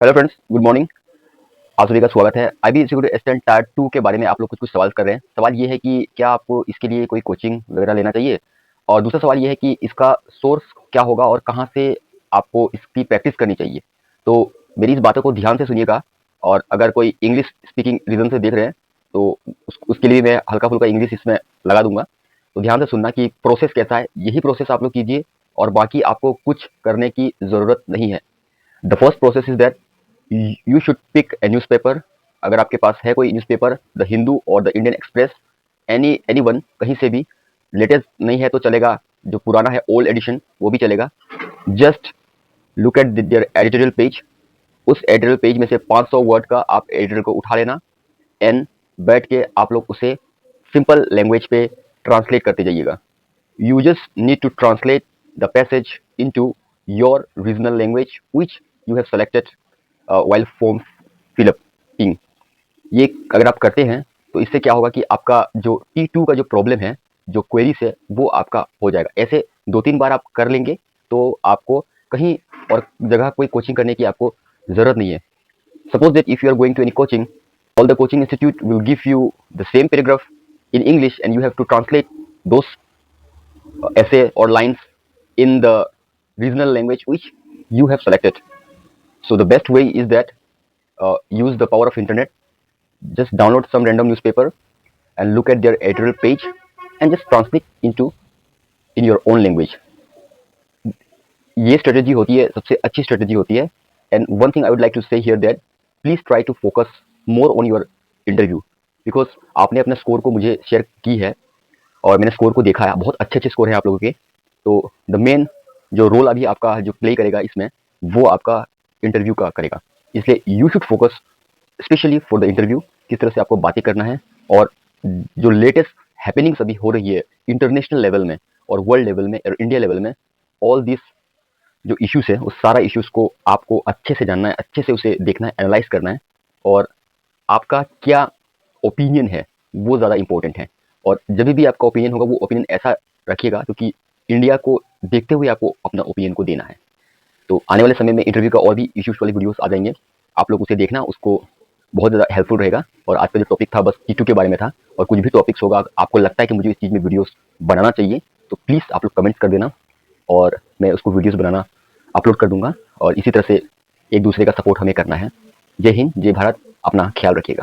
Hello friends, good morning. आप सभी का स्वागत है। IB इंस्टीट्यूट असिस्टेंट टायर 2 के बारे में आप लोग कुछ कुछ सवाल कर रहे हैं। सवाल ये है कि क्या आपको इसके लिए कोई कोचिंग वगैरह लेना चाहिए, और दूसरा सवाल ये है कि इसका सोर्स क्या होगा और कहाँ से आपको इसकी प्रैक्टिस करनी चाहिए। तो मेरी इस बातों को ध्यान से सुनिएगा, और अगर कोई इंग्लिश स्पीकिंग रीजन से देख रहे हैं तो उसके लिए मैं हल्का फुल्का इंग्लिश इसमें लगा दूंगा। तो ध्यान से सुनना कि प्रोसेस कैसा है, यही प्रोसेस आप लोग कीजिए और बाकी आपको कुछ करने की ज़रूरत नहीं है। The first process is that you should pick a newspaper. अगर आपके पास है कोई न्यूज़पेपर, द हिंदू और the Indian Express, any one, कहीं से भी। लेटेस्ट नहीं है तो चलेगा, जो पुराना है ओल्ड एडिशन वो भी चलेगा। Just look at there editorial page. उस एडिटोरियल पेज में से 500 वर्ड का आप एडिटोरियल को उठा लेना, एंड बैठ के आप लोग उसे सिंपल लैंग्वेज पे ट्रांसलेट करते जाइएगा। You just need to translate the passage into your regional language which you have selected while form filling। ये अगर आप करते हैं तो इससे क्या होगा कि आपका जो T2 का जो प्रॉब्लम है, जो क्वेरीज है, वो आपका हो जाएगा। ऐसे 2-3 बार आप कर लेंगे तो आपको कहीं और जगह कोई कोचिंग करने की आपको ज़रूरत नहीं है। Suppose that if you are going to any coaching, all the coaching institute will give you the same paragraph in English and you have to translate those essay or lines in the regional language which you have selected. So the best way is that use the power of internet. Just download some random newspaper and look at their editorial page and just translate into in your own language. ये strategy होती है, सबसे अच्छी strategy होती है। And one thing I would like to say here that please try to focus more on your interview, because आपने अपना score को मुझे शेयर की है और मैंने स्कोर को देखा है, बहुत अच्छे अच्छे स्कोर हैं आप लोगों के। तो द मेन जो रोल अभी आपका जो प्ले करेगा इसमें, वो आपका इंटरव्यू का करेगा। इसलिए you should focus specially for the interview, किस तरह से आपको बातें करना है। और जो लेटेस्ट हैपनिंग्स अभी हो रही है इंटरनेशनल लेवल में और वर्ल्ड लेवल में और इंडिया लेवल में, ऑल दिस जो इश्यूज है उस सारा इश्यूज को आपको अच्छे से जानना है, अच्छे से उसे देखना है, एनालाइज करना है। और आपका क्या ओपिनियन है वो ज़्यादा इंपॉर्टेंट है। और जब भी आपका ओपिनियन होगा वो ओपिनियन ऐसा रखिएगा क्योंकि इंडिया को देखते हुए आपको अपना ओपिनियन को देना है। तो आने वाले समय में इंटरव्यू का और भी इश्यूज वाले वीडियोस आ जाएंगे, आप लोग उसे देखना, उसको बहुत ज़्यादा हेल्पफुल रहेगा। और आज का जो टॉपिक था बस T2 के बारे में था, और कुछ भी टॉपिक्स होगा आपको लगता है कि मुझे इस चीज़ में वीडियोस बनाना चाहिए तो प्लीज़ आप लोग कमेंट्स कर देना और मैं उसको वीडियोस बनाना अपलोड कर दूंगा। और इसी तरह से एक दूसरे का सपोर्ट हमें करना है। जय हिंद, जय भारत, अपना ख्याल रखिएगा।